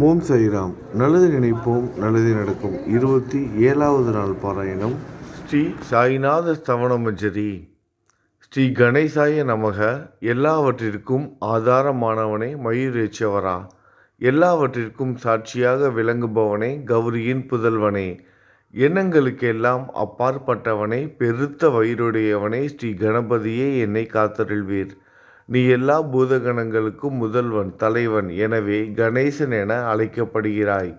ஓம் சாய்ராம். நல்லது நினைப்போம், நல்லது நடக்கும். 27வது நாள் பாராயணம். ஸ்ரீ சாய்நாத ஸ்தவனமஞ்சரி. ஸ்ரீ கணேசாய நமக. எல்லாவற்றிற்கும் ஆதாரமானவனே, மயூரேச்சவரா, எல்லாவற்றிற்கும் சாட்சியாக விளங்குபவனே, கௌரியின் புதல்வனே, எண்ணங்களுக்கெல்லாம் அப்பாற்பட்டவனே, பெருத்த வயிறுடையவனே, ஸ்ரீ கணபதியே, என்னை காத்தருள்வீர். நீ எல்லா பூதகணங்களுக்கும் முதல்வன், தலைவன். எனவே கணேசன் என அழைக்கப்படுகிறாய்.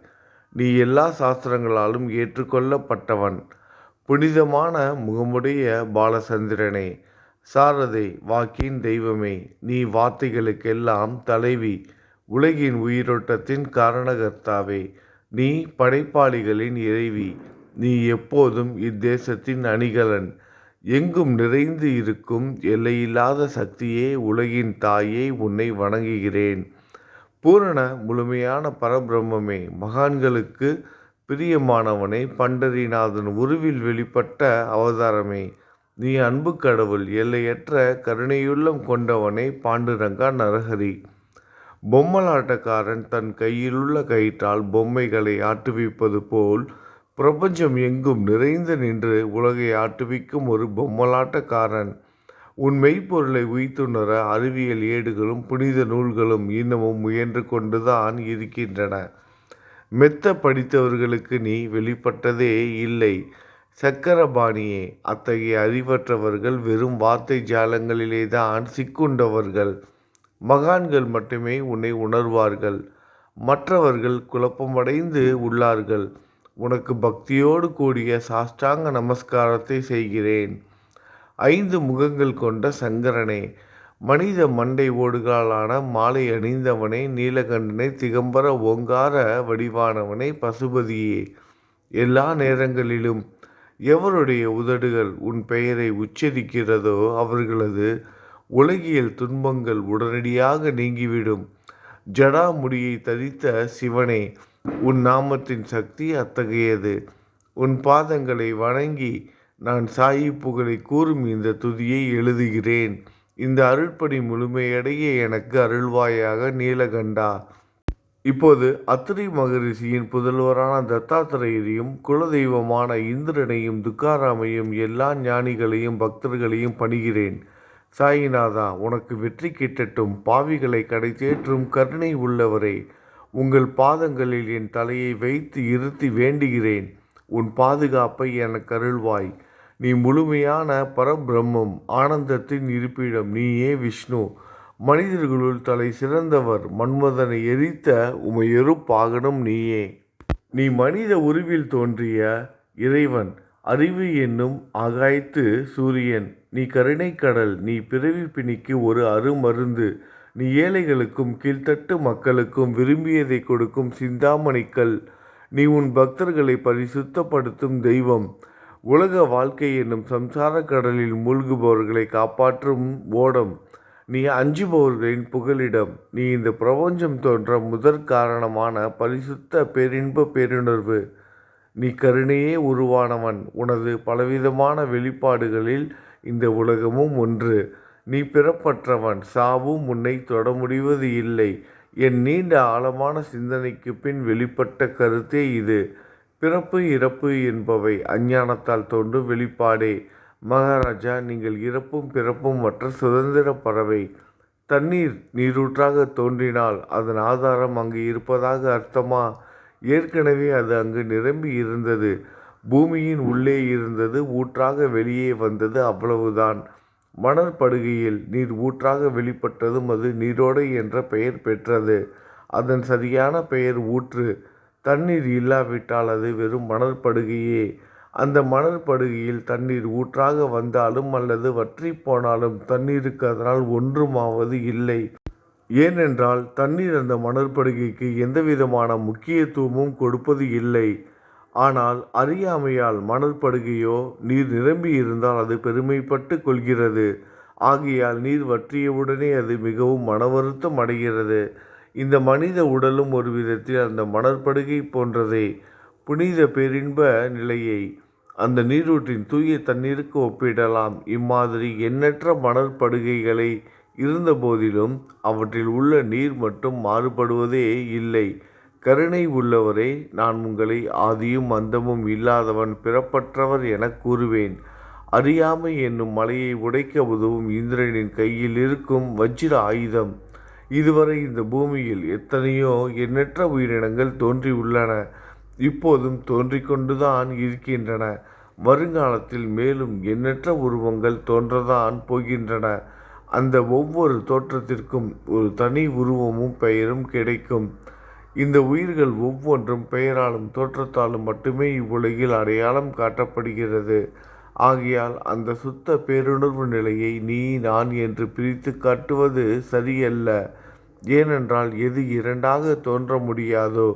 நீ எல்லா சாஸ்திரங்களாலும் ஏற்றுக்கொள்ளப்பட்டவன். புனிதமான முகமுடைய பாலச்சந்திரனே, சாரதே, வாக்கின் தெய்வமே, நீ வார்த்தைகளுக்கெல்லாம் தலைவி, உலகின் உயிரோட்டத்தின் காரணகர்த்தாவே, நீ படைப்பாளிகளின் இறைவி, நீ எப்போதும் இத்தேசத்தின் அணிகலன், எங்கும் நிறைந்து இருக்கும் எல்லையில்லாத சக்தியே, உலகின் தாயே, உன்னை வணங்குகிறேன். பூரண முழுமையான பரபிரம்மே, மகான்களுக்கு பிரியமானவனே, பண்டரிநாதன் உருவில் வெளிப்பட்ட அவதாரமே, நீ அன்பு கடவுள், எல்லையற்ற கருணையுள்ளம் கொண்டவனே, பாண்டுரங்கா நரஹரி. பொம்மலாட்டக்காரன் தன் கையிலுள்ள கயிற்றால் பொம்மைகளை ஆட்டுவிப்பது போல் பிரபஞ்சம் எங்கும் நிறைந்து நின்று உலகை ஆட்டுவிக்கும் ஒரு பொம்மலாட்டக்காரன். உன் மெய்ப்பொருளை உய்த்துணர அறிவியல் ஏடுகளும் புனித நூல்களும் இன்னமும் முயன்று கொண்டுதான் இருக்கின்றன. மெத்த படித்தவர்களுக்கு நீ வெளிப்பட்டதே இல்லை. சக்கரபாணியே, அத்தகைய அறிவற்றவர்கள் வெறும் வார்த்தை ஜாலங்களிலேதான் சிக்குண்டவர்கள். மகான்கள் மட்டுமே உன்னை உணர்வார்கள். மற்றவர்கள் குழப்பமடைந்து உள்ளார்கள். உனக்கு பக்தியோடு கூடிய சாஷ்டாங்க நமஸ்காரத்தை செய்கிறேன். 5 முகங்கள் கொண்ட சங்கரனே, மனித மண்டை ஓடுகளாலான மாலை அணிந்தவனே, நீலகண்டனே, திகம்பர ஓங்கார வடிவானவனே, பசுபதியே, எல்லா நேரங்களிலும் எவருடைய உதடுகள் உன் பெயரை உச்சரிக்கிறதோ அவர்களது உலகியல் துன்பங்கள் உடனடியாக நீங்கிவிடும். ஜடாமுடியை தரித்த சிவனே, உன் நாமத்தின் சக்தி அத்தகையது. உன் பாதங்களை வணங்கி நான் சாயி புகழை கூறும் இந்த துதியை எழுதுகிறேன். இந்த அருட்பணி முழுமையடைய எனக்கு அருள்வாயாக நீலகண்டா. இப்போது அத்திரி மகரிஷியின் புதல்வரான தத்தாத்திரேயரையும் குலதெய்வமான இந்திரனையும் துக்காராமையும் எல்லா ஞானிகளையும் பக்தர்களையும் பணிகிறேன். சாயிநாதா, உனக்கு வெற்றி கிட்டட்டும். பாவிகளை கடை தேற்றும் கருணை உள்ளவரே, உங்கள் பாதங்களில் என் தலையை வைத்து இருத்தி வேண்டுகிறேன். உன் பாதுகாப்பை எனக்கு அருள்வாய். நீ முழுமையான பரபிரம்மம், ஆனந்தத்தின் இருப்பிடம். நீயே விஷ்ணு, மனிதர்களுள் தலை சிறந்தவர். மன்மதனை எரித்த உமையொரு பாகனும் நீயே. நீ மனித உருவில் தோன்றிய இறைவன், அறிவு என்னும் ஆகாயத்து சூரியன். நீ கருணைக்கடல். நீ பிறவி பிணிக்கு ஒரு அருமருந்து. நீ ஏழைகளுக்கும் கீழ்த்தட்டு மக்களுக்கும் விரும்பியதை கொடுக்கும் சிந்தாமணிக்கல். நீ உன் பக்தர்களை பரிசுத்தப்படுத்தும் தெய்வம். உலக வாழ்க்கை என்னும் சம்சார கடலில் மூழ்குபவர்களை காப்பாற்றும் ஓடம். நீ அஞ்சுபவர்களின் புகலிடம். நீ இந்த பிரபஞ்சம் தோன்ற முதற் காரணமான பரிசுத்த பேரின்ப பேருணர்வு. நீ கருணையே உருவானவன். உனது பலவிதமான வெளிப்பாடுகளில் இந்த உலகமும் ஒன்று. நீ பிறப்பற்றவன். சாவும் உன்னை தொட முடிவது இல்லை. என் நீண்ட ஆழமான சிந்தனைக்கு பின் வெளிப்பட்ட கருத்தே இது. பிறப்பு இறப்பு என்பவை அஞ்ஞானத்தால் தோன்றும் வெளிப்பாடே. மகாராஜா, நீங்கள் இறப்பும் பிறப்பும் மற்ற சுதந்திர பறவை. தண்ணீர் நீரூற்றாக தோன்றினால் அதன் ஆதாரம் அங்கு இருப்பதாக அர்த்தமா? ஏற்கனவே அது அங்கு நிரம்பி இருந்தது. பூமியின் உள்ளே இருந்தது, ஊற்றாக வெளியே வந்தது, அவ்வளவுதான். மணற்படுகையில் நீர் ஊற்றாக வெளிப்பட்டதும் அது நீரோடை என்ற பெயர் பெற்றது. அதன் சரியான பெயர் ஊற்று. தண்ணீர் இல்லாவிட்டால் அது வெறும் மணற்படுகையே. அந்த மணற்படுகையில் தண்ணீர் ஊற்றாக வந்தாலும் அல்லது வற்றி போனாலும் தண்ணீருக்கு அதனால் ஒன்றுமாவது இல்லை. ஏனென்றால் தண்ணீர் அந்த மணற்படுகைக்கு எந்தவிதமான முக்கியத்துவமும் கொடுப்பது இல்லை. ஆனால் அறியாமையால் மணற்படுகையோ நீர் நிரம்பி இருந்தால் அது பெருமைப்பட்டு கொள்கிறது. ஆகையால் நீர் வற்றியவுடனே அது மிகவும் மனவருத்தம் அடைகிறது. இந்த மனித உடலும் ஒரு விதத்தில் அந்த மணற்படுகை போன்றதே. புனித பேரின்ப நிலையை அந்த நீரூற்றின் தூய தண்ணீருக்கு ஒப்பிடலாம். இம்மாதிரி எண்ணற்ற மணற்படுகைகளை இருந்தபோதிலும் அவற்றில் உள்ள நீர் மட்டும் மாறுபடுவதே இல்லை. கருணை உள்ளவரே, நான் உங்களை ஆதியும் அந்தமும் இல்லாதவன், பிறப்பற்றவர் எனக் கூறுவேன். அறியாமை என்னும் மலையை உடைக்க உதவும் இந்திரனின் கையில் இருக்கும் வஜ்ர ஆயுதம். இதுவரை இந்த பூமியில் எத்தனையோ எண்ணற்ற உயிரினங்கள் தோன்றியுள்ளன. இப்போதும் தோன்றிக் கொண்டுதான் இருக்கின்றன. வருங்காலத்தில் மேலும் எண்ணற்ற உருவங்கள் தோன்றத்தான் போகின்றன. அந்த ஒவ்வொரு தோற்றத்திற்கும் ஒரு தனி உருவமும் பெயரும் கிடைக்கும். இந்த உயிர்கள் ஒவ்வொன்றும் பெயராலும் தோற்றத்தாலும் மட்டுமே இவ்வுலகில் அடையாளம் காட்டப்படுகிறது. ஆகையால் அந்த சுத்த பேருணர்வு நிலையை நீ நான் என்று பிரித்து காட்டுவது சரியல்ல. ஏனென்றால் எது இரண்டாக தோன்ற முடியாதோ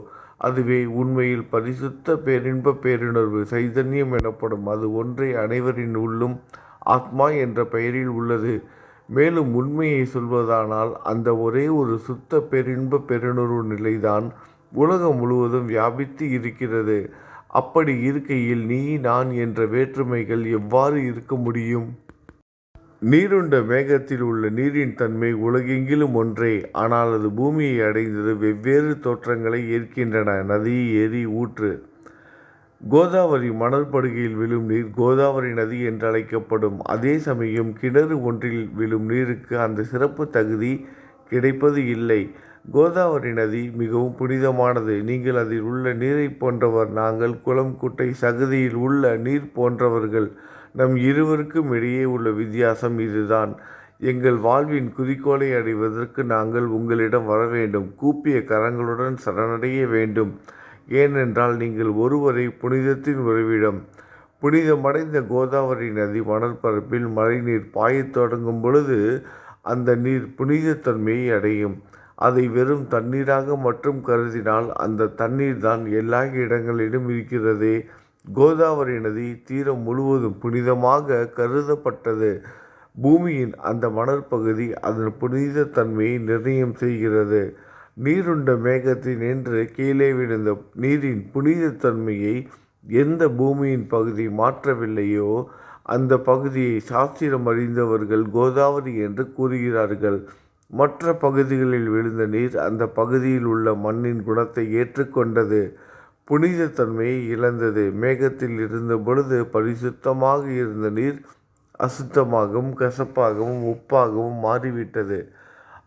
அதுவே உண்மையில் பரிசுத்த பேரின்ப பேருணர்வு சைதன்யம் எனப்படும். அது ஒன்றே அனைவரின் உள்ளும் ஆத்மா என்ற பெயரில் உள்ளது. மேலும் உண்மையை சொல்வதானால் அந்த ஒரே ஒரு சுத்த பேரின்ப பெருணர்வு நிலைதான் உலகம் முழுவதும் வியாபித்து இருக்கிறது. அப்படி இருக்கையில் நீ நான் என்ற வேற்றுமைகள் எவ்வாறு இருக்க முடியும்? நீருண்ட மேகத்தில் உள்ள நீரின் தன்மை உலகெங்கிலும் ஒன்றே. ஆனால் அது பூமியை அடைந்தது வெவ்வேறு தோற்றங்களை ஏற்கின்றன. நதி, ஏரி, ஊற்று. கோதாவரி மணற்படுகையில் விழும் நீர் கோதாவரி நதி என்றழைக்கப்படும். அதே சமயம் கிணறு ஒன்றில் விழும் நீருக்கு அந்த சிறப்பு தகுதி கிடைப்பது இல்லை. கோதாவரி நதி மிகவும் புனிதமானது. நீங்கள் அதில் உள்ள நீரை போன்றவர். நாங்கள் குளம், குட்டை, சகதியில் உள்ள நீர் போன்றவர்கள். நம் இருவருக்கும் இடையே உள்ள வித்தியாசம் இதுதான். எங்கள் வாழ்வின் குறிக்கோளை அடைவதற்கு நாங்கள் உங்களிடம் வர வேண்டும். கூப்பிய கரங்களுடன் சரணடைய வேண்டும். ஏனென்றால் நீங்கள் ஒருவரை புனிதத்தின் உறைவிடம். புனிதமடைந்த கோதாவரி நதி மணற்பரப்பில் மழைநீர் பாயத் தொடங்கும் பொழுது அந்த நீர் புனிதத்தன்மையை அடையும். அதை வெறும் தண்ணீராக மட்டும் கருதினால் அந்த தண்ணீர் தான் எல்லா இடங்களிலும் இருக்கிறதே. கோதாவரி நதி தீரம் முழுவதும் புனிதமாக கருதப்பட்டது. பூமியின் அந்த மணற்பகுதி அதன் புனிதத்தன்மையை நிர்ணயம் செய்கிறது. நீருண்ட மேகத்தின் என்று கீழே விழுந்த நீரின் புனிதத்தன்மையை எந்த பூமியின் பகுதி மாற்றவில்லையோ அந்த பகுதியை சாஸ்திரம் அறிந்தவர்கள் கோதாவரி என்று கூறுகிறார்கள். மற்ற பகுதிகளில் விழுந்த நீர் அந்த பகுதியில் உள்ள மண்ணின் குணத்தை ஏற்றுக்கொண்டது, புனிதத்தன்மையை இழந்தது. மேகத்தில் இருந்த பொழுது பரிசுத்தமாக இருந்த நீர் அசுத்தமாகவும் கசப்பாகவும் உப்பாகவும் மாறிவிட்டது.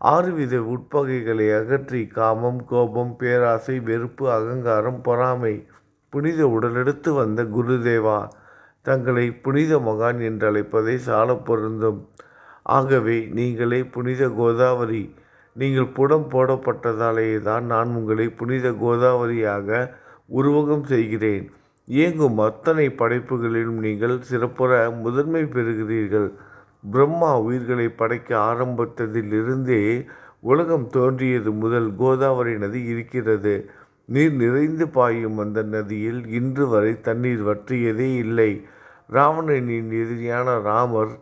6 வித உட்பகைகளை அகற்றி காமம், கோபம், பேராசை, வெறுப்பு, அகங்காரம், பொறாமை புனித உடலெடுத்து வந்த குருதேவா தங்களை புனித மகான் என்று அழைப்பதை சால பொருந்தும். ஆகவே நீங்களே புனித கோதாவரி. நீங்கள் புடம் போடப்பட்டதாலேயே தான் நான் உங்களை புனித கோதாவரியாக உருவகம் செய்கிறேன். இயங்கும் அத்தனை படைப்புகளிலும் நீங்கள் சிறப்புற முதன்மை பெறுகிறீர்கள். பிரம்மா உயிர்களை படைக்க ஆரம்பித்ததிலிருந்தே உலகம் தோன்றியது முதல் கோதாவரி நதி இருக்கிறது. நீர் நிறைந்து பாயும் அந்த நதியில் இன்று வரை தண்ணீர் வற்றியதே இல்லை. ராவணனின் எதிரியான ராமர்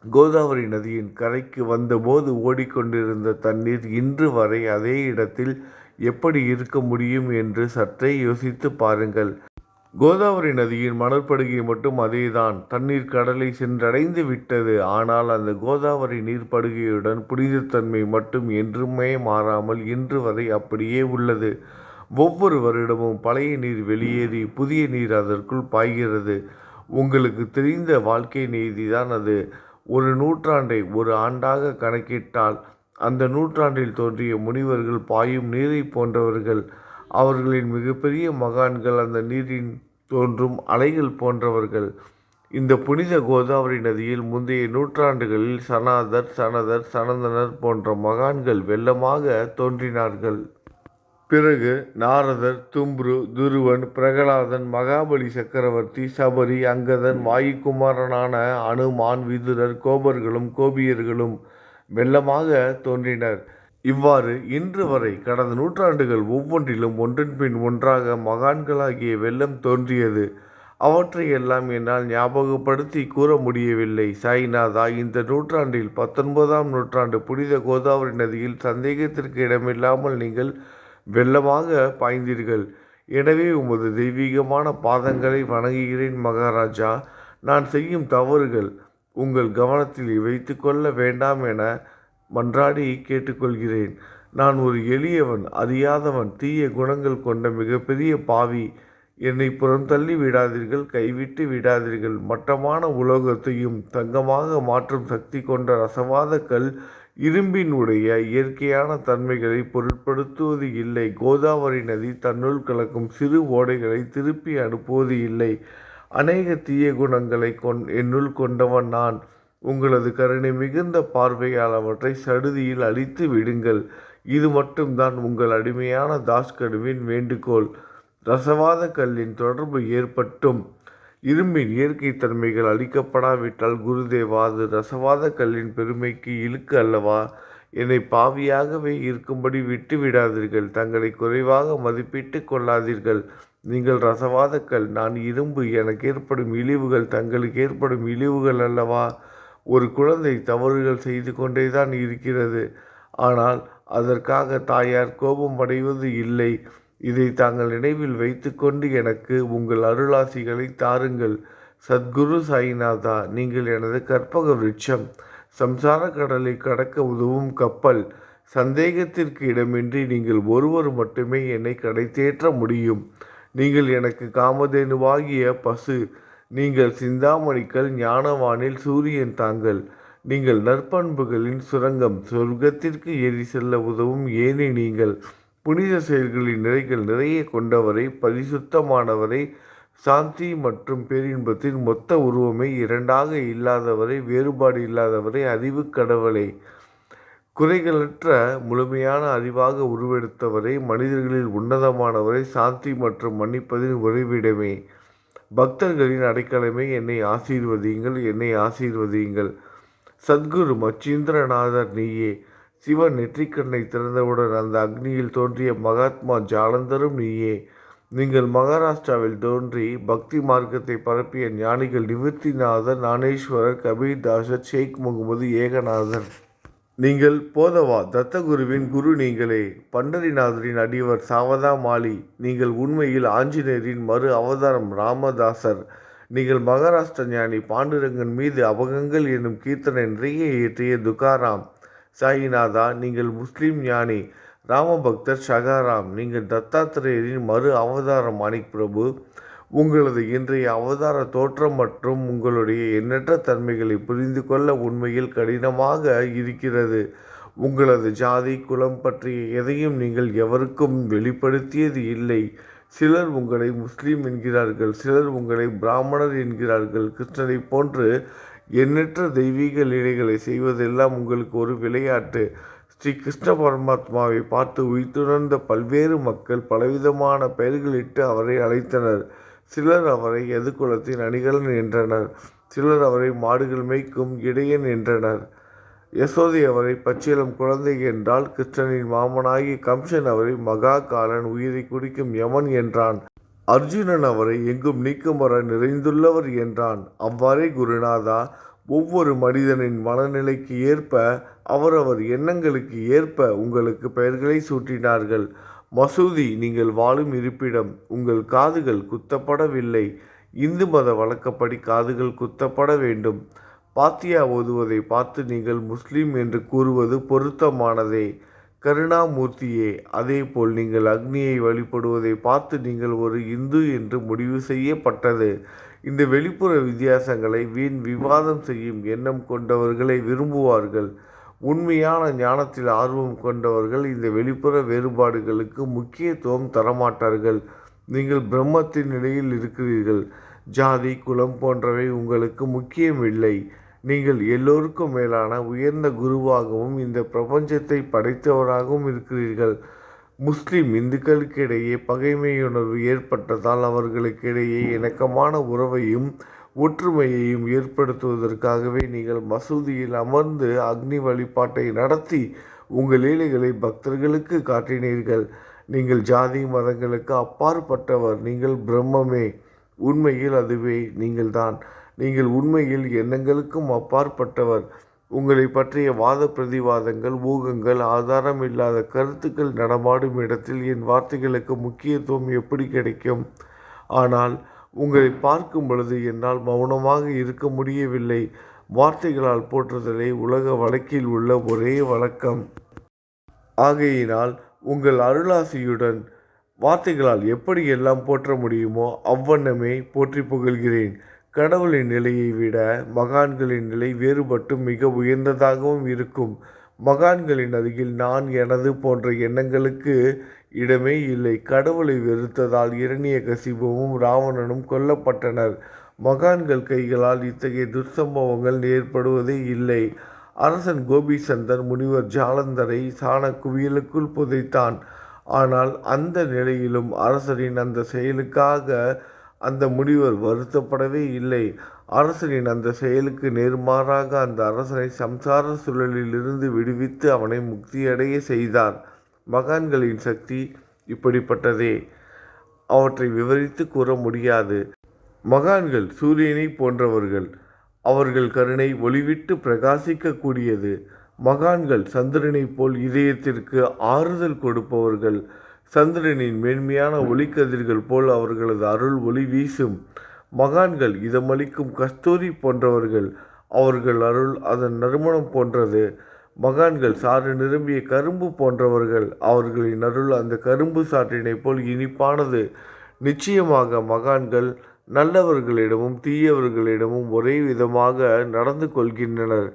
கோதாவரி நதியின் கரைக்கு வந்தபோது ஓடிக்கொண்டிருந்த தண்ணீர் இன்று வரை அதே இடத்தில் எப்படி இருக்க முடியும் என்று சற்றே யோசித்து பாருங்கள். கோதாவரி நதியின் மணற்படுகை மட்டும் அதேதான். தண்ணீர் கடலை சென்றடைந்து விட்டது. ஆனால் அந்த கோதாவரி நீர்ப்படுகையுடன் புனிதத்தன்மை மட்டும் என்றுமே மாறாமல் இன்று வரை அப்படியே உள்ளது. ஒவ்வொரு வருடமும் பழைய நீர் வெளியேறி புதிய நீர் அதற்குள் பாய்கிறது. உங்களுக்கு தெரிந்த வாழ்க்கை நீதிதான் அது. ஒரு நூற்றாண்டை ஒரு ஆண்டாக கணக்கிட்டால் அந்த நூற்றாண்டில் தோன்றிய முனிவர்கள் பாயும் நீரை போன்றவர்கள். அவர்களின் மிகப்பெரிய மகான்கள் அந்த நீரின் தோன்றும் அலைகள் போன்றவர்கள். இந்த புனித கோதாவரி நதியில் முந்தைய நூற்றாண்டுகளில் சனாதர், சனதர், சனந்தனர் போன்ற மகான்கள் வெள்ளமாக தோன்றினார்கள். பிறகு நாரதர், தும்ரு, துருவன், பிரகலாதன், மகாபலி சக்கரவர்த்தி, சபரி, அங்கதன், வாயுகுமாரனான அனுமான், விதுரர், கோபர்களும் கோபியர்களும் வெள்ளமாக தோன்றினர். இவ்வாறு இன்று வரை கடந்த நூற்றாண்டுகள் ஒவ்வொன்றிலும் ஒன்றன் பின் ஒன்றாக மகான்களாகிய வெள்ளம் தோன்றியது. அவற்றையெல்லாம் என்னால் ஞாபகப்படுத்தி கூற முடியவில்லை. சாய்நாதா, இந்த நூற்றாண்டில் 19ஆம் நூற்றாண்டு புனித கோதாவரி நதியில் சந்தேகத்திற்கு இடமில்லாமல் நீங்கள் வெள்ளமாக பாய்ந்தீர்கள். எனவே உமது தெய்வீகமான பாதங்களை வணங்குகிறேன் மகாராஜா. நான் செய்யும் தவறுகள் உங்கள் கவனத்தில் வைத்து கொள்ள வேண்டாம் என மன்றாடி கேட்டுக்கொள்கிறேன். நான் ஒரு எளியவன், அறியாதவன், தீய குணங்கள் கொண்ட மிகப்பெரிய பாவி. என்னை புறந்தள்ளி விடாதீர்கள், கைவிட்டு விடாதீர்கள். மட்டமான உலோகத்தையும் தங்கமாக மாற்றும் சக்தி கொண்ட ரசவாத கல் இரும்பினுடைய இயற்கையான தன்மைகளை பொருட்படுத்துவது இல்லை. கோதாவரி நதி தன்னுள் கலக்கும் சிறு ஓடைகளை திருப்பி அனுப்புவது இல்லை. அநேக தீய குணங்களை என்னுள் கொண்டவன் நான். உங்களது கருணை மிகுந்த பார்வையால் அவற்றை சடுதியில் அழித்து விடுங்கள். இது மட்டும்தான் உங்கள் அடிமையான தாஸ்கனுவின் வேண்டுகோள். ரசவாத கல்லின் தொடர்பு ஏற்பட்டும் இரும்பின் இயற்கை தன்மைகள் அளிக்கப்படாவிட்டால் குருதேவா, அது ரசவாத கல்லின் பெருமைக்கு இழுக்கு அல்லவா? என்னை பாவியாகவே இருக்கும்படி விட்டு விடாதீர்கள். தங்களை குறைவாக மதிப்பிட்டு கொள்ளாதீர்கள். நீங்கள் ரசவாத கல், நான் இரும்பு. எனக்கு ஏற்படும் இழிவுகள் தங்களுக்கு ஏற்படும் இழிவுகள் அல்லவா? ஒரு குழந்தை தவறுகள் செய்து கொண்டேதான் இருக்கிறது. ஆனால் அதற்காக தாயார் கோபம் அடைவது இல்லை. இதை தாங்கள் நினைவில் வைத்து கொண்டு எனக்கு உங்கள் அருளாசிகளை தாருங்கள். சத்குரு சாய்நாதா, நீங்கள் எனது கற்பக விருட்சம், சம்சார கடலை கடக்க உதவும் கப்பல். சந்தேகத்திற்கு இடமின்றி நீங்கள் ஒருவர் மட்டுமே என்னை கடைத்தேற்ற முடியும். நீங்கள் எனக்கு காமதேனுவாகிய பசு. நீங்கள் சிந்தாமணிக்கல், ஞானவானில் சூரியன் தாங்கள். நீங்கள் நற்பண்புகளின் சுரங்கம், சொர்க்கத்திற்கு ஏறி செல்ல உதவும் ஏனி நீங்கள். புனித செயல்களின் நிறைகள் நிறைய கொண்டவரை, பரிசுத்தமானவரை, சாந்தி மற்றும் பேரின்பத்தின் மொத்த உருவமே இரண்டாக இல்லாதவரை, வேறுபாடு இல்லாதவரை, அறிவு கடவுளை, குறைகளற்ற முழுமையான அறிவாக உருவெடுத்தவரை, மனிதர்களில் உன்னதமானவரை, சாந்தி மற்றும் மன்னிப்பதின் உறைவிடமே, பக்தர்களின் அடைக்கலமே, என்னை ஆசீர்வதியுங்கள், என்னை ஆசீர்வதியுங்கள். சத்குரு மச்சீந்திரநாதர் நீயே. சிவன் நெற்றிக்கண்ணை திறந்தவுடன் அந்த அக்னியில் தோன்றிய மகாத்மா ஜாலந்தரும் நீயே. நீங்கள் மகாராஷ்டிராவில் தோன்றி பக்தி மார்க்கத்தை பரப்பிய ஞானிகள் நிவர்த்திநாதர், ஞானேஸ்வரர், கபீர்தாசர், ஷேக் முகமது ஏகநாதர். நீங்கள் போதவா தத்தகுருவின் குரு நீங்களே. பண்டரிநாதரின் அடியவர் சாவதா மாலி. நீங்கள் உண்மையில் ஆஞ்சநேயரின் மறு அவதாரம் ராமதாசர். நீங்கள் மகாராஷ்டிர ஞானி பாண்டுரங்கன் மீது அபகங்கள் என்னும் கீர்த்தனை நிறைய இயற்றிய துகாராம். சாயிநாதா, நீங்கள் முஸ்லிம் ஞானி ராமபக்தர் ஷகாராம். நீங்கள் தத்தாத்திரேயரின் மறு அவதாரம் மாணிக் பிரபு. உங்களது இன்றைய அவதார தோற்றம் மற்றும் உங்களுடைய எண்ணற்ற தன்மைகளை புரிந்து கொள்ள உண்மையில் கடினமாக இருக்கிறது. உங்களது ஜாதி குலம் பற்றிய எதையும் நீங்கள் எவருக்கும் வெளிப்படுத்தியது இல்லை. சிலர் உங்களை முஸ்லீம் என்கிறார்கள், சிலர் உங்களை பிராமணர் என்கிறார்கள். கிருஷ்ணரை போன்று எண்ணற்ற தெய்வீக லீலைகளை செய்வதெல்லாம் உங்களுக்கு ஒரு விளையாட்டு. ஸ்ரீ கிருஷ்ண பரமாத்மாவை பார்த்து உய்த்துணர்ந்த பல்வேறு மக்கள் பலவிதமான பெயர்களிட்டு அவரை அழைத்தனர். சிலர் அவரை எதுகுலத்தின் அணிகலன் என்றனர், சிலர் அவரை மாடுகள் மேய்க்கும் இடையன் என்றனர். யசோதை அவரை பச்சிளம் குழந்தை என்றால், கிருஷ்ணனின் மாமனாகிய கம்சன் அவரை மகா காலன், உயிரை குடிக்கும் யமன் என்றான். அர்ஜுனன் அவரை எங்கும் நீக்கமர நிறைந்துள்ளவர் என்றான். அவ்வாறே குருநாதா, ஒவ்வொரு மனிதனின் மனநிலைக்கு ஏற்ப, அவரவர் எண்ணங்களுக்கு ஏற்ப உங்களுக்கு பெயர்களை சூட்டினார்கள். மசூதி நீங்கள் வாழும் இருப்பிடம். உங்கள் காதுகள் குத்தப்படவில்லை. இந்து மத வழக்கப்படி காதுகள் குத்தப்பட வேண்டும். பாத்தியா ஓதுவதை பார்த்து நீங்கள் முஸ்லீம் என்று கூறுவது பொருத்தமானதே. கருணாமூர்த்தியே, அதேபோல் நீங்கள் அக்னியை வழிபடுவதை பார்த்து நீங்கள் ஒரு இந்து என்று முடிவு செய்யப்பட்டது. இந்த வெளிப்புற வித்தியாசங்களை வீண் விவாதம் செய்யும் எண்ணம் கொண்டவர்களை விரும்புவார்கள். உண்மையான ஞானத்தில் ஆர்வம் கொண்டவர்கள் இந்த வெளிப்புற வேறுபாடுகளுக்கு முக்கியத்துவம் தரமாட்டார்கள். நீங்கள் பிரம்மத்தின் நிலையில் இருக்கிறீர்கள். ஜாதி குலம் போன்றவை உங்களுக்கு முக்கியமில்லை. நீங்கள் எல்லோருக்கும் மேலான உயர்ந்த குருவாகவும் இந்த பிரபஞ்சத்தை படைத்தவராகவும் இருக்கிறீர்கள். முஸ்லிம் இந்துக்களுக்கிடையே பகைமையுணர்வு ஏற்பட்டதால் அவர்களுக்கிடையே இணக்கமான உறவையும் ஒற்றுமையையும் ஏற்படுத்துவதற்காகவே நீங்கள் மசூதியில் அமர்ந்து அக்னி வழிபாட்டை நடத்தி உங்கள் லீலைகளை பக்தர்களுக்கு காட்டினீர்கள். நீங்கள் ஜாதி மதங்களுக்கு அப்பாற்பட்டவர். நீங்கள் பிரம்மமே. உண்மையில் அதுவே நீங்கள்தான். நீங்கள் உண்மையில் எண்ணங்களுக்கும் அப்பாற்பட்டவர். உங்களை பற்றிய வாத பிரதிவாதங்கள், ஊகங்கள், ஆதாரம் இல்லாத கருத்துக்கள் நடமாடும் இடத்தில் என் வார்த்தைகளுக்கு முக்கியத்துவம் எப்படி கிடைக்கும்? ஆனால் உங்களை பார்க்கும் பொழுது என்னால் மௌனமாக இருக்க முடியவில்லை. வார்த்தைகளால் போற்றுதலே உலக வழக்கில் உள்ள ஒரே வழக்கம். ஆகையினால் உங்கள் அருளாசியுடன் வார்த்தைகளால் எப்படி எல்லாம் போற்ற முடியுமோ அவ்வண்ணமே போற்றி புகழ்கிறேன். கடவுளின் நிலையை விட மகான்களின் நிலை வேறுபட்டும் மிக உயர்ந்ததாகவும் இருக்கும். மகான்களின் அருகில் நான், எனது போன்ற எண்ணங்களுக்கு இடமே இல்லை. கடவுளை வெறுத்ததால் இரணியகசிபுவும் ராவணனும் கொல்லப்பட்டனர். மகான்கள் கைகளால் இத்தகைய துர்சம்பவங்கள் ஏற்படுவதே இல்லை. அரசன் கோபிசந்தர் முனிவர் ஜாலந்தரை சாண குவியலுக்குள் புதைத்தான். ஆனால் அந்த நிலையிலும் அரசரின் அந்த செயலுக்காக அந்த முனிவர் வருத்தப்படவே இல்லை. அரசனின் அந்த செயலுக்கு நேர்மாறாக அந்த அரசனை சம்சார சுழலிலிருந்து விடுவித்து அவனை முக்தியடைய செய்தார். மகான்களின் சக்தி இப்படிப்பட்டதே. அவற்றை விவரித்து கூற முடியாது. மகான்கள் சூரியனை போன்றவர்கள். அவர்கள் கருணை ஒளிவிட்டு பிரகாசிக்க கூடியது. மகான்கள் சந்திரனைப் போல் இதயத்திற்கு ஆறுதல் கொடுப்பவர்கள். சந்திரனின் மேன்மையான ஒளிக்கதிர்கள் போல் அவர்களது அருள் ஒளி வீசும். மகான்கள் இதமளிக்கும் கஸ்தூரி போன்றவர்கள். அவர்கள் அருள் அதன் நறுமணம் போன்றது. மகான்கள் சாறு நிரம்பிய கரும்பு போன்றவர்கள். அவர்களின் அருள் அந்த கரும்பு சாற்றினைப் போல் இனிப்பானது. நிச்சயமாக மகான்கள் நல்லவர்களிடமும் தீயவர்களிடமும் ஒரே விதமாக நடந்து கொள்கின்றனர்.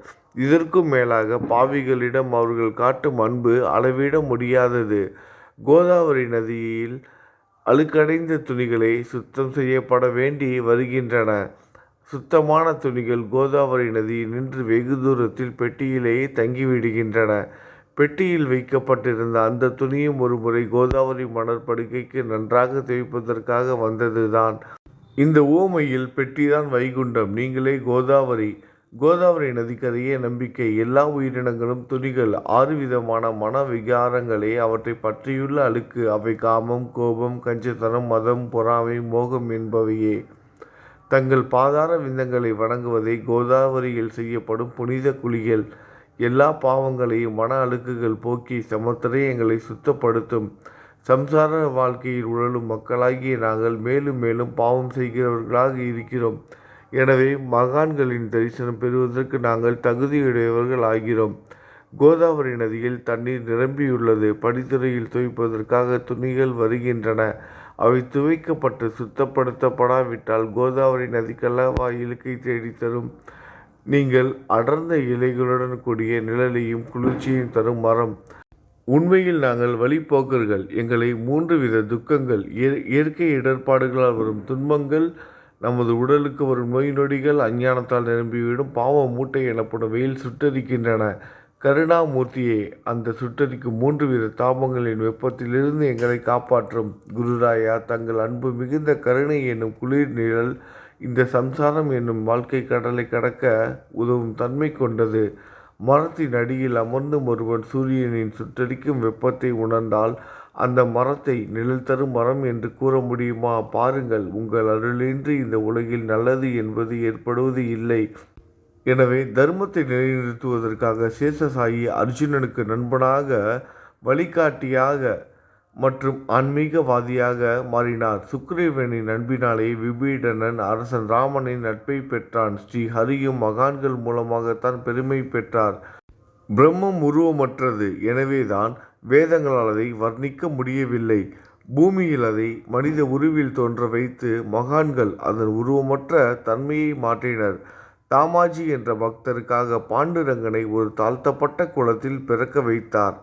இதற்கும் மேலாக பாவிகளிடம் அவர்கள் காட்டும் அன்பு அளவிட முடியாதது. கோதாவரி நதியில் அழுக்கடைந்த துணிகளை சுத்தம் செய்யப்பட வேண்டி வருகின்றன. சுத்தமான துணிகள் கோதாவரி நதியில் நின்று வெகு தூரத்தில் பெட்டியிலேயே தங்கிவிடுகின்றன. பெட்டியில் வைக்கப்பட்டிருந்த அந்த துணியும் ஒரு முறை கோதாவரி மணற்படுக்கைக்கு நன்றாக துவைப்பதற்காக வந்ததுதான். இந்த உவமையில் பெட்டிதான் வைகுண்டம், நீங்களே கோதாவரி. கோதாவரி நதிக்கரையே நம்பிக்கை. எல்லா உயிரினங்களும் துணிகள். 6 விதமான மன விகாரங்களே அவற்றை பற்றியுள்ள அழுக்கு. அவை காமம், கோபம், கஞ்சத்தனம், மதம், பொறாமை, மோகம் என்பவையே. தங்கள் பாதார விந்தங்களை வணங்குவதே கோதாவரியில் செய்யப்படும் புனித குளியல். எல்லா பாவங்களையும் மன அழுக்குகள் போக்கி சமத்திரயங்களை சுத்தப்படுத்தும். சம்சார வாழ்க்கையில் உழலும் மக்களாகிய நாங்கள் மேலும் மேலும் பாவம் செய்கிறவர்களாக இருக்கிறோம். எனவே மகான்களின் தரிசனம் பெறுவதற்கு நாங்கள் தகுதியுடையவர்கள் ஆகிறோம். கோதாவரி நதியில் தண்ணீர் நிரம்பியுள்ளது. படித்துறையில் துவைப்பதற்காக துணிகள் வருகின்றன. அவை துவைக்கப்பட்டு சுத்தப்படுத்தப்படாவிட்டால் கோதாவரி நதிக்கல்லவா இழுக்கை தேடித்தரும். நீங்கள் அடர்ந்த இலைகளுடன் கூடிய நிழலையும் குளிர்ச்சியையும் தரும் மரம். உண்மையில் நாங்கள் வழிப்போக்கர்கள். எங்களை 3 வித துக்கங்கள், இயற்கை இடர்பாடுகளால் வரும் துன்பங்கள், நமது உடலுக்கு வரும் நோய் நொடிகள், அஞ்ஞானத்தால் நிரம்பிவிடும் பாவ மூட்டை எனப்படும் வெயில் சுட்டரிக்கின்றன. கருணாமூர்த்தியே, அந்த சுட்டரிக்கும் 3 வித தாபங்களின் வெப்பத்திலிருந்து எங்களை காப்பாற்றும். குருராயா, தங்கள் அன்பு மிகுந்த கருணை என்னும் குளிர் நிழல் இந்த சம்சாரம் என்னும் வாழ்க்கை கடலை கடக்க உதவும் தன்மை கொண்டது. மரத்தின் அடியில் அமர்ந்தும் ஒருவன் சூரியனின் சுட்டரிக்கும் வெப்பத்தை உணர்ந்தால் அந்த மரத்தை நிழல் தரும் மரம் என்று கூற முடியுமா? பாருங்கள், உங்கள் அருளின்றி இந்த உலகில் நல்லது என்பது ஏற்படுவது இல்லை. எனவே தர்மத்தை நிலைநிறுத்துவதற்காக சேஷசாயி அர்ஜுனனுக்கு நண்பனாக, வழிகாட்டியாக மற்றும் ஆன்மீகவாதியாக மாறினார். சுக்கிரீவனின் அன்பினாலே விபீடனன் அரசன் ராமனின் நட்பை பெற்றான். ஸ்ரீ ஹரியும் மகான்கள் மூலமாகத்தான் பெருமை பெற்றார். பிரம்மம் உருவமற்றது. எனவேதான் வேதங்களால் அதை வர்ணிக்க முடியவில்லை. பூமியில் அதை மனித உருவில் தோன்ற வைத்து மகான்கள் அதன் உருவமற்ற தன்மையை மாற்றினர். தாமாஜி என்ற பக்தருக்காக பாண்டுரங்கனை ஒரு தாழ்த்தப்பட்ட குலத்தில் பிறக்க வைத்தார்.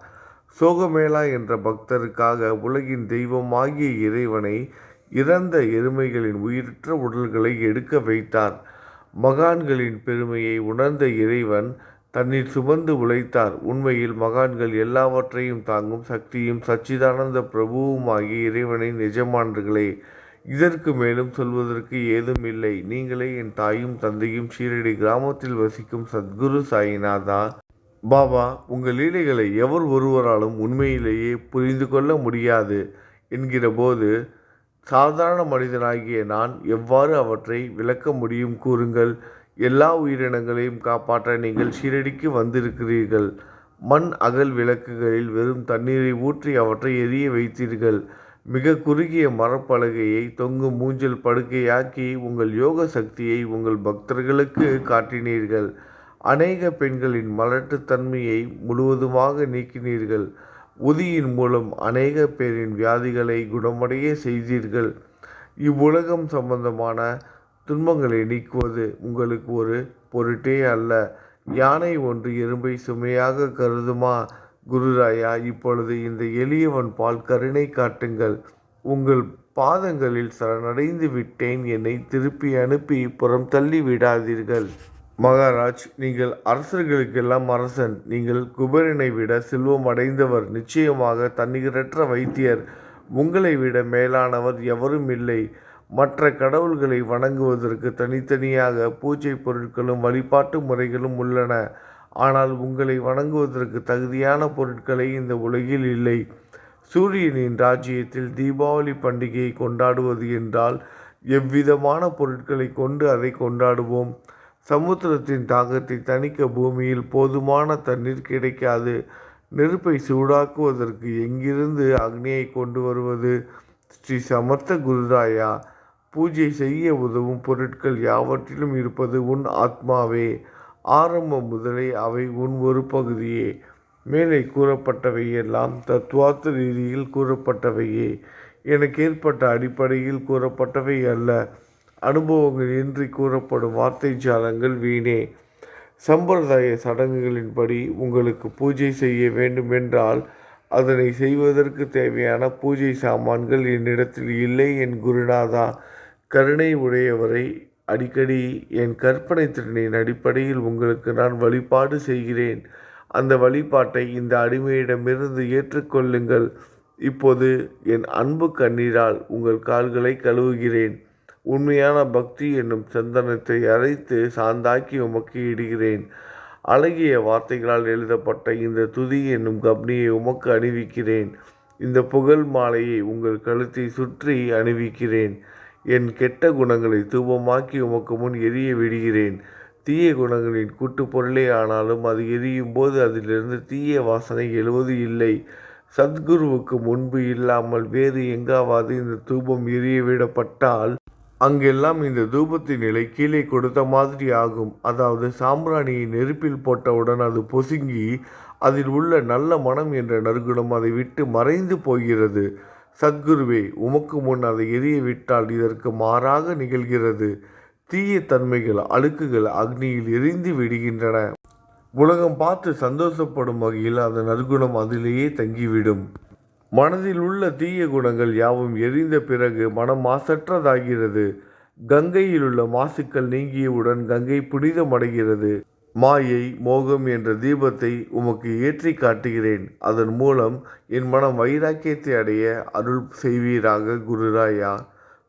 சோகமேளா என்ற பக்தருக்காக உலகின் தெய்வமாகிய இறைவனை இறந்த எருமைகளின் உயிரற்ற உடல்களை எடுக்க வைத்தார். மகான்களின் பெருமையை உணர்ந்த இறைவன் தன்னில் சுமந்து உழைத்தார். உண்மையில் மகான்கள் எல்லாவற்றையும் தாங்கும் சக்தியும் சச்சிதானந்த பிரபுவுமாகிய இறைவனின் எஜமானர்களே. இதற்கு மேலும் சொல்வதற்கு ஏதும் இல்லை. நீங்களே என் தாயும் தந்தையும் ஷீரடி கிராமத்தில் வசிக்கும் சத்குரு சாயிநாதா. பாபா, உங்கள் லீலைகளை எவர் ஒருவராலும் உண்மையிலேயே புரிந்து கொள்ள முடியாது என்கிற போது சாதாரண மனிதனாகிய நான் எவ்வாறு அவற்றை விளக்க முடியும் கூறுங்கள். எல்லா உயிரினங்களையும் காப்பாற்ற நீங்கள் ஷீரடிக்கு வந்திருக்கிறீர்கள். மண் அகல் விளக்குகளில் வெறும் தண்ணீரை ஊற்றி அவற்றை எரிய வைத்தீர்கள். மிக குறுகிய மரப்பலகையை தொங்கும் மூஞ்சல் படுக்கையாக்கி உங்கள் யோக சக்தியை உங்கள் பக்தர்களுக்கு காட்டினீர்கள். அநேக பெண்களின் மலட்டுத்தன்மையை முழுவதுமாக நீக்கினீர்கள். உதியின் மூலம் அநேக பேரின் வியாதிகளை குணமடைய செய்தீர்கள். இவ்வுலகம் சம்பந்தமான துன்பங்களை நீக்குவது உங்களுக்கு ஒரு பொருட்டே அல்ல. யானை ஒன்று எறும்பை சுமையாக கருதுமா? குருராயா, இப்பொழுது இந்த எளியவன் பால் கருணை காட்டுங்கள். உங்கள் பாதங்களில் சரணடைந்து விட்டேன். என்னை திருப்பி அனுப்பி புறம் தள்ளி விடாதீர்கள். மகாராஜ், நீங்கள் அரசர்களுக்கெல்லாம் அரசன். நீங்கள் குபேரனை விட செல்வம் அடைந்தவர். நிச்சயமாக தண்ணீரற்ற வைத்தியர். உங்களை விட மேலானவர் எவரும் இல்லை. மற்ற கடவுள்களை வணங்குவதற்கு தனித்தனியாக பூஜை பொருட்களும் வழிபாட்டு முறைகளும் உள்ளன. ஆனால் உங்களை வணங்குவதற்கு தகுதியான பொருட்களே இந்த உலகில் இல்லை. சூரியனின் ராஜ்யத்தில் தீபாவளி பண்டிகையை கொண்டாடுவது என்றால் எவ்விதமான பொருட்களை கொண்டு அதை கொண்டாடுவோம்? சமுத்திரத்தின் தாகத்தை தணிக்க பூமியில் போதுமான தண்ணீர் கிடைக்காது. நெருப்பை சூடாக்குவதற்கு எங்கிருந்து அக்னியை கொண்டு வருவது? ஸ்ரீ சமர்த்த குருராயா, பூஜை செய்ய உதவும் பொருட்கள் யாவற்றிலும் இருப்பது உன் ஆத்மாவே. ஆரம்பம் முதலே அவை உன் ஒரு பகுதியே. மேலே கூறப்பட்டவை எல்லாம் தத்துவார்த்த ரீதியில் கூறப்பட்டவையே. எனக்கு ஏற்பட்ட அடிப்படையில் கூறப்பட்டவை அல்ல. அனுபவங்கள் இன்றி கூறப்படும் வார்த்தை ஜாலங்கள் வீணே. சம்பிரதாய சடங்குகளின்படி உங்களுக்கு பூஜை செய்ய வேண்டுமென்றால் அதனை செய்வதற்கு தேவையான பூஜை சாமான்கள் என்னிடத்தில் இல்லை. என் குருநாதா, கருணை உடையவரை, அடிக்கடி என் கற்பனை திறனின் அடிப்படையில் உங்களுக்கு நான் வழிபாடு செய்கிறேன். அந்த வழிபாட்டை இந்த அடிமையிடமிருந்து ஏற்றுக்கொள்ளுங்கள். இப்போது என் அன்பு கண்ணீரால் உங்கள் கால்களை கழுவுகிறேன். உண்மையான பக்தி என்னும் சந்தனத்தை அரைத்து சாந்தாக்கி உமக்கு இடுகிறேன். அழகிய வார்த்தைகளால் எழுதப்பட்ட இந்த துதி என்னும் கப்னியை உமக்கு அணிவிக்கிறேன். இந்த புகழ் மாலையை உங்கள் கழுத்தை சுற்றி அணிவிக்கிறேன். என் கெட்ட குணங்களை தூபமாக்கி உமக்கு முன் எரிய விடுகிறேன். தீய குணங்களின் கூட்டுப்பொருளே ஆனாலும் அது எரியும் போது அதிலிருந்து தீய வாசனை எழுவது இல்லை. சத்குருவுக்கு முன்பு இல்லாமல் வேறு எங்காவது இந்த தூபம் எரியவிடப்பட்டால் அங்கெல்லாம் இந்த தூபத்தின் நிலை கீழே கொடுத்த மாதிரி ஆகும். அதாவது சாம்பிராணியை நெருப்பில் போட்டவுடன் அது பொசுங்கி அதில் உள்ள நல்ல மனம் என்ற நற்குணம் அதை விட்டு மறைந்து போகிறது. சத்குருவே, உமக்கு முன் அதை எரிய விட்டால் இதற்கு மாறாக நிகழ்கிறது. தீய தன்மைகள், அழுக்குகள் அக்னியில் எரிந்து விடுகின்றன. உலகம் பார்த்து சந்தோஷப்படும் வகையில் அந்த நற்குணம் அதிலேயே தங்கிவிடும். மனதில் உள்ள தீய குணங்கள் யாவும் எரிந்த பிறகு மனம் மாசற்றதாகிறது. கங்கையில் உள்ள மாசுக்கள் நீங்கியவுடன் கங்கை புனிதமடைகிறது. மாயை, மோகம் என்ற தீபத்தை உமக்கு ஏற்றி காட்டுகிறேன். அதன் மூலம் என் மனம் வைராக்கியத்தை அடைய அருள் செய்வீராக குருராயா.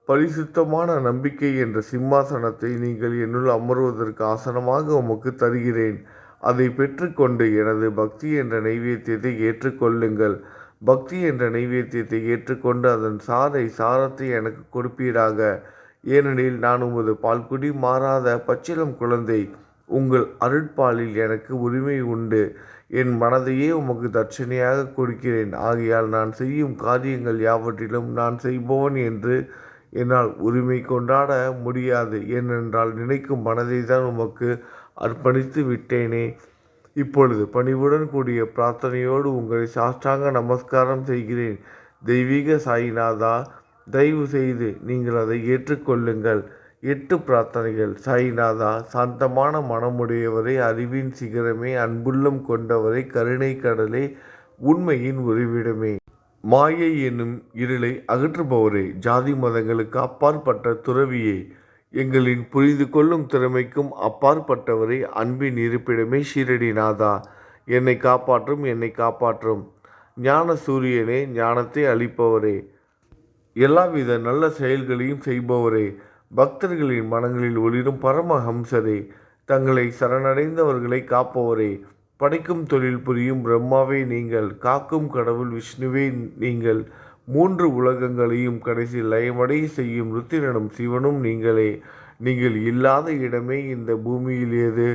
பரிசுத்தமான நம்பிக்கை என்ற சிம்மாசனத்தை நீங்கள் என்னுள் அமர்வதற்கு ஆசனமாக உமக்கு தருகிறேன். அதை பெற்றுக்கொண்டு எனது பக்தி என்ற நைவேத்தியத்தை ஏற்றுக்கொள்ளுங்கள். பக்தி என்ற நைவேத்தியத்தை ஏற்றுக்கொண்டு அதன் சாரத்தை எனக்கு கொடுப்பீராக. ஏனெனில் நான் உமது பால்குடி மாறாத பச்சிளம் குழந்தை. உங்கள் அருட்பாலில் எனக்கு உரிமை உண்டு. என் மனதையே உமக்கு தட்சணையாக கொடுக்கிறேன். ஆகையால் நான் செய்யும் காரியங்கள் யாவற்றிலும் நான் செய்பவன் என்று என்னால் உரிமை கொண்டாட முடியாது. ஏனென்றால் நினைக்கும் மனதை தான் உமக்கு அர்ப்பணித்து விட்டேனே. இப்பொழுது பணிவுடன் கூடிய பிரார்த்தனையோடு உங்களை சாஷ்டாங்க நமஸ்காரம் செய்கிறேன். தெய்வீக சாயிநாதா, தயவு செய்து நீங்கள் அதை ஏற்றுக்கொள்ளுங்கள். 8 பிரார்த்தனைகள். சாயிநாதா, சாந்தமான மனமுடையவரே, அறிவின் சிகரமே, அன்புள்ளம் கொண்டவரே, கருணை கடலே, உண்மையின் உறைவிடமே, மாயை என்னும் இருளை அகற்றுபவரே, ஜாதி மதங்களுக்கு அப்பாற்பட்ட துறவியே, எங்களின் புரிந்து கொள்ளும் திறமைக்கும் அப்பாற்பட்டவரே, அன்பின் இருப்பிடமே, ஷீரடிநாதா, என்னை காப்பாற்றும். ஞான சூரியனே, ஞானத்தை அளிப்பவரே, எல்லாவித நல்ல செயல்களையும் செய்பவரே, பக்தர்களின் மனங்களில் ஒளிரும் பரமஹம்சரே, தங்களை சரணடைந்தவர்களை காப்பவரே, படைக்கும் தொழில் புரியும் பிரம்மாவே நீங்கள், காக்கும் கடவுள் விஷ்ணுவே நீங்கள், 3 உலகங்களையும் கடைசி லயமடைய செய்யும் ருத்திரனும் சிவனும் நீங்களே. நீங்கள் இல்லாத இடமே இந்த பூமியில் ஏது?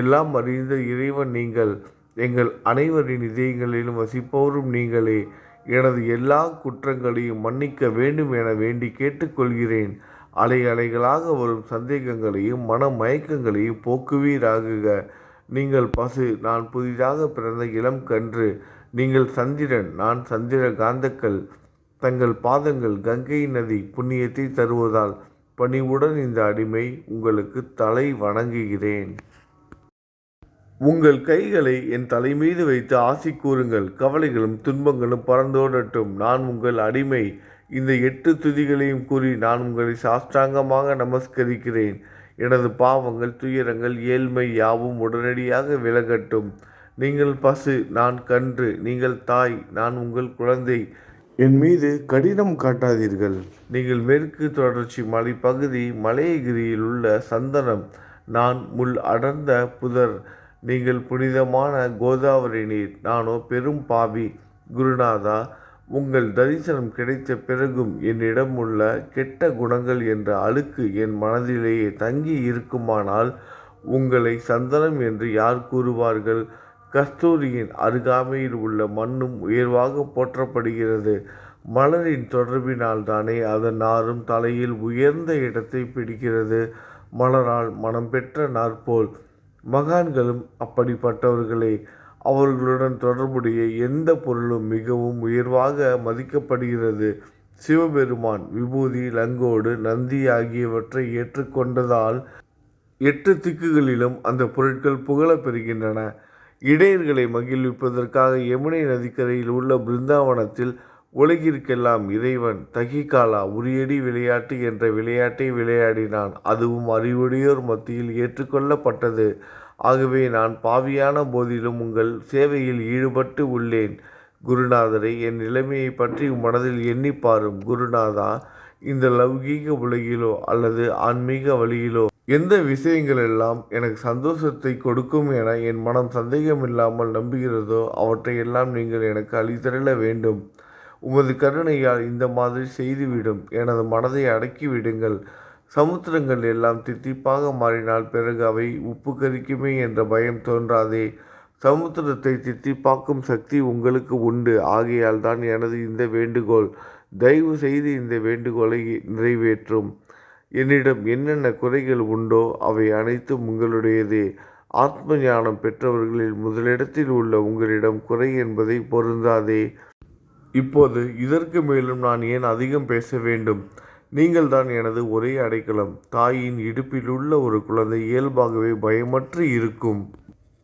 எல்லாம் அறிந்த இறைவன் நீங்கள். எங்கள் அனைவரின் இதயங்களிலும் வசிப்பவரும் நீங்களே. எனது எல்லா குற்றங்களையும் மன்னிக்க வேண்டும் என வேண்டி கேட்டுக்கொள்கிறேன். அலைகளாக வரும் சந்தேகங்களையும் மன மயக்கங்களையும் போக்குவீராகுக. நீங்கள் பசு, நான் புதிதாக பிறந்த இளம் கன்று. நீங்கள் சந்திரன், நான் சந்திர காந்தக்கள். தங்கள் பாதங்கள் கங்கை நதி புண்ணியத்தை தருவதால் பணிவுடன் இந்த அடிமை உங்களுக்கு தலை வணங்குகிறேன். உங்கள் கைகளை என் தலைமீது வைத்து ஆசி கூறுங்கள். கவலைகளும் துன்பங்களும் பறந்தோடட்டும். நான் உங்கள் அடிமை. இந்த 8 துதிகளையும் கூறி நான் உங்களை சாஷ்டாங்கமாக நமஸ்கரிக்கிறேன். எனது பாவங்கள், துயரங்கள், ஏழ்மை யாவும் உடனடியாக விலகட்டும். நீங்கள் பசு, நான் கன்று. நீங்கள் தாய், நான் உங்கள் குழந்தை. என் மீது கடினம் காட்டாதீர்கள். நீங்கள் மேற்கு தொடர்ச்சி மலைப்பகுதி, மலையகிரியில் உள்ள சந்தனம். நான் முள் அடர்ந்த புதர். நீங்கள் புனிதமான கோதாவரி நீர். நானோ பெரும் பாவி. குருநாதா, உங்கள் தரிசனம் கிடைத்த பிறகும் என்னிடம் உள்ள கெட்ட குணங்கள் என்ற அழுக்கு என் மனதிலேயே தங்கி இருக்குமானால் உங்களை சந்தனம் என்று யார் கூறுவார்கள்? கஸ்தூரியின் அருகாமையில் உள்ள மண்ணும் உயர்வாக போற்றப்படுகிறது. மலரின் தொடர்பினால் தானே அதன் நாரும் தலையில் உயர்ந்த இடத்தை பிடிக்கிறது. மலரால் மனம் பெற்ற நாற்போல் மகான்களும் அப்படிப்பட்டவர்களே. அவர்களுடன் தொடர்புடைய எந்த பொருளும் மிகவும் உயர்வாக மதிக்கப்படுகிறது. சிவபெருமான் விபூதி, லங்கோடு, நந்தி ஆகியவற்றை ஏற்றுக்கொண்டதால் 8 திக்குகளிலும் அந்த பொருட்கள் புகழப் பெறுகின்றன. இடையர்களை மகிழ்விப்பதற்காக யமுனை நதிக்கரையில் உள்ள பிருந்தாவனத்தில் உலகிற்கெல்லாம் இறைவன் தகிகாலா உரியடி விளையாட்டு என்ற விளையாட்டை விளையாடினான். அதுவும் அறிவுடையோர் மத்தியில் ஏற்றுக்கொள்ளப்பட்டது. ஆகவே நான் பாவியான போதிலும் உங்கள் சேவையில் ஈடுபட்டு உள்ளேன். குருநாதரை, என் நிலைமையை பற்றி மனதில் எண்ணிப்பாரும். குருநாதா, இந்த லௌகீக உலகிலோ அல்லது ஆன்மீக வழியிலோ எந்த விஷயங்களெல்லாம் எனக்கு சந்தோஷத்தை கொடுக்கும் என என் மனம் சந்தேகமில்லாமல் நம்புகிறதோ அவற்றையெல்லாம் நீங்கள் எனக்கு அளித்தருள வேண்டும். உமது கருணையால் இந்த மாதிரி செய்துவிடும். எனது மனதை அடக்கிவிடுங்கள். சமுத்திரங்கள் எல்லாம் தித்திப்பாக மாறினால் பிறகு அவை உப்பு கரிக்குமே என்ற பயம் தோன்றாதே. சமுத்திரத்தை தித்திப்பாக்கும் சக்தி உங்களுக்கு உண்டு. ஆகையால் தான் எனது இந்த வேண்டுகோள். தயவு செய்து இந்த வேண்டுகோளை நிறைவேற்றும். என்னிடம் என்னென்ன குறைகள் உண்டோ அவை அனைத்தும் உங்களுடையதே. ஆத்ம ஞானம் பெற்றவர்களில் முதலிடத்தில் உள்ள உங்களிடம் குறை என்பதை பொருந்தாதே. இப்போது இதற்கு மேலும் நான் ஏன் அதிகம் பேச வேண்டும்? நீங்கள் தான் எனது ஒரே அடைக்கலம். தாயின் இடுப்பில் உள்ள ஒரு குழந்தை இயல்பாகவே பயமற்று இருக்கும்.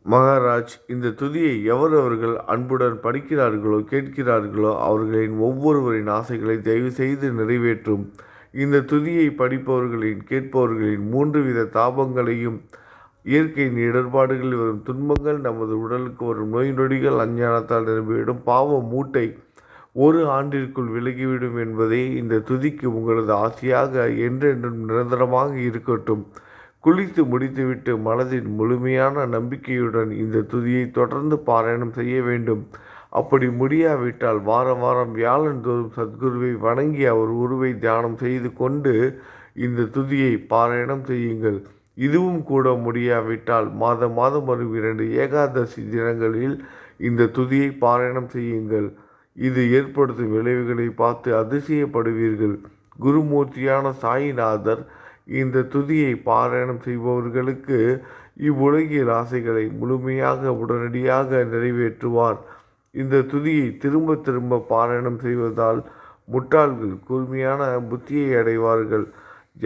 மகாராஜ், இந்த துதியை எவரவர்கள் அன்புடன் படிக்கிறார்களோ கேட்கிறார்களோ அவர்களின் ஒவ்வொருவரின் ஆசைகளை தயவு செய்து நிறைவேற்றும். இந்த துதியை படிப்பவர்களின் கேட்பவர்களின் 3 வித தாபங்களையும், இயற்கையின் இடர்பாடுகளில் வரும் துன்பங்கள், நமது உடலுக்கு வரும் நோய் நொடிகள், அஞ்ஞானத்தால் நிரம்பிவிடும் பாவ மூட்டை 1 ஆண்டிற்குள் விலகிவிடும் என்பதே இந்த துதிக்கு உங்களது ஆசையாக என்றென்றும் நிரந்தரமாக இருக்கட்டும். குளித்து முடித்துவிட்டு மனதின் முழுமையான நம்பிக்கையுடன் இந்த துதியை தொடர்ந்து பாராயணம் செய்ய வேண்டும். அப்படி முடியாவிட்டால் வாரம் வாரம் வியாழந்தோறும் சத்குருவை வணங்கி அவர் உருவை தியானம் செய்து கொண்டு இந்த துதியை பாராயணம் செய்யுங்கள். இதுவும் கூட முடியாவிட்டால் மாதம் வரும் 2 ஏகாதசி தினங்களில் இந்த துதியை பாராயணம் செய்யுங்கள். இது ஏற்படுத்தும் விளைவுகளை பார்த்து அதிசயப்படுவீர்கள். குருமூர்த்தியான சாயிநாதர் இந்த துதியை பாராயணம் செய்பவர்களுக்கு இவ்வுலகியல் ஆசைகளை முழுமையாக உடனடியாக நிறைவேற்றுவார். இந்த துதியை திரும்ப திரும்ப பாராயணம் செய்வதால் முட்டாள்கள் கூர்மையான புத்தியை அடைவார்கள்.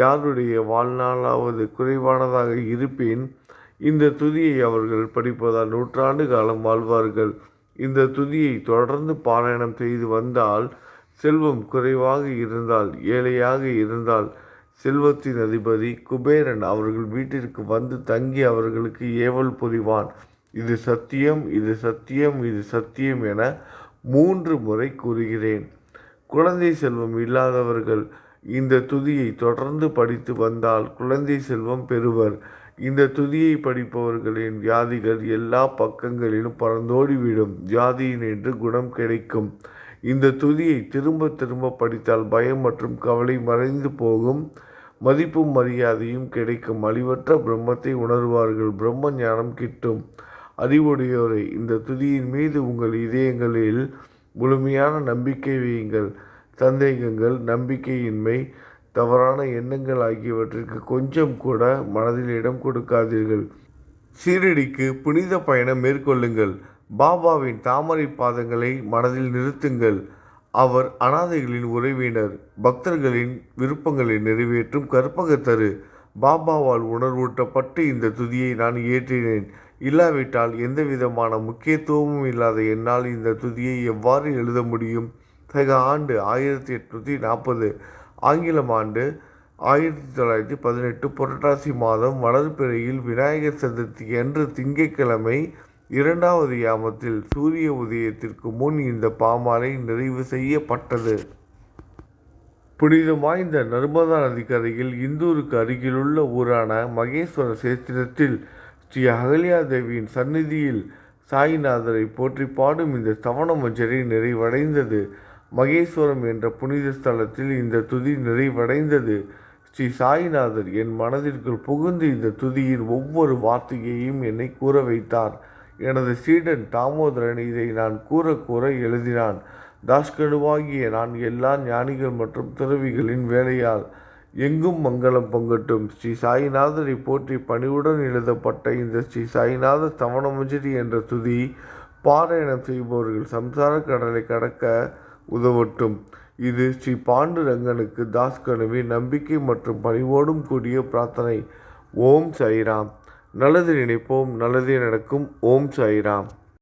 யாருடைய வாழ்நாளாவது குறைவானதாக இருப்பின் இந்த துதியை அவர்கள் படிப்பதால் 100 ஆண்டு காலம் வாழ்வார்கள். இந்த துதியை தொடர்ந்து பாராயணம் செய்து வந்தால் செல்வம் குறைவாக இருந்தால், ஏழையாக இருந்தால், செல்வத்தின் அதிபதி குபேரன் அவர்கள் வீட்டிற்கு வந்து தங்கி அவர்களுக்கு ஏவல் புரிவான். இது சத்தியம், இது சத்தியம், இது சத்தியம் என 3 முறை கூறுகிறேன். குழந்தை செல்வம் இல்லாதவர்கள் இந்த துதியை தொடர்ந்து படித்து வந்தால் குழந்தை செல்வம் பெறுவர். இந்த துதியை படிப்பவர்களின் வியாதிகள் எல்லா பக்கங்களிலும் பறந்தோடிவிடும். வியாதியினின்று குணம் கிடைக்கும். இந்த துதியை திரும்ப திரும்ப படித்தால் பயம் மற்றும் கவலை மறைந்து போகும். மதிப்பும் மரியாதையும் கிடைக்கும். அழிவற்ற பிரம்மத்தை உணர்வார்கள். பிரம்ம ஞானம் கிட்டும். அறிவுடையோரை, இந்த துதியின் மீது உங்கள் இதயங்களில் முழுமையான நம்பிக்கை வையுங்கள். சந்தேகங்கள், நம்பிக்கையின்மை, தவறான எண்ணங்கள் ஆகியவற்றிற்கு கொஞ்சம் கூட மனதில் இடம் கொடுக்காதீர்கள். ஷீரடிக்கு புனித பயணம் மேற்கொள்ளுங்கள். பாபாவின் தாமரை பாதங்களை மனதில் நிறுத்துங்கள். அவர் அனாதைகளின் உறவினர், பக்தர்களின் விருப்பங்களை நிறைவேற்றும் கற்பகத்தரு. பாபாவால் உணர்வூட்டப்பட்டு இந்த துதியை நான் இயற்றினேன். இல்லாவிட்டால் எந்தவிதமான முக்கியத்துவமும் இல்லாத என்னால் இந்த துதியை எவ்வாறு எழுத முடியும்? சக ஆண்டு 1840, ஆங்கிலம் ஆண்டு 1918, புரட்டாசி மாதம் வளர்பிறையில் விநாயகர் சதுர்த்தி அன்று திங்கட்கிழமை 2வது யாமத்தில் சூரிய உதயத்திற்கு முன் இந்த பாமாலை நிறைவு செய்யப்பட்டது. புனிதம் வாய்ந்த நர்மதா நதிக்கரையில் இந்தூருக்கு அருகிலுள்ள ஊரான மகேஸ்வர சேத்திரத்தில் ஸ்ரீ அகல்யா தேவியின் சந்நிதியில் சாயிநாதரை போற்றி பாடும் இந்த ஸ்தவன மஞ்சரி நிறைவடைந்தது. மகேஸ்வரம் என்ற புனித ஸ்தலத்தில் இந்த துதி நிறைவடைந்தது. ஸ்ரீ சாயிநாதர் என் மனதிற்குள் புகுந்து இந்த துதியின் ஒவ்வொரு வார்த்தையையும் என்னை கூற வைத்தார். எனது சீடன் தாமோதரன் இதை நான் கூற கூற எழுதினான். தாஸ்கனுவாகிய நான் எல்லா ஞானிகள் மற்றும் துறவிகளின் வேலையால் எங்கும் மங்களம் பொங்கட்டும். ஸ்ரீ சாயிநாதரை போற்றி பணிவுடன் எழுதப்பட்ட இந்த ஸ்ரீ சாயிநாத ஸ்தவனமஞ்சரி என்ற துதி பாராயணம் செய்பவர்கள் சம்சார கடலை கடக்க உதவட்டும். இது ஸ்ரீ பாண்டுரங்கனுக்கு தாஸ்கனுவின் நம்பிக்கை மற்றும் பணிவோடும் கூடிய பிரார்த்தனை. ஓம் சாய்ராம். நல்லது நினைப்போம், நல்லதே நடக்கும். ஓம் சாய்ராம்.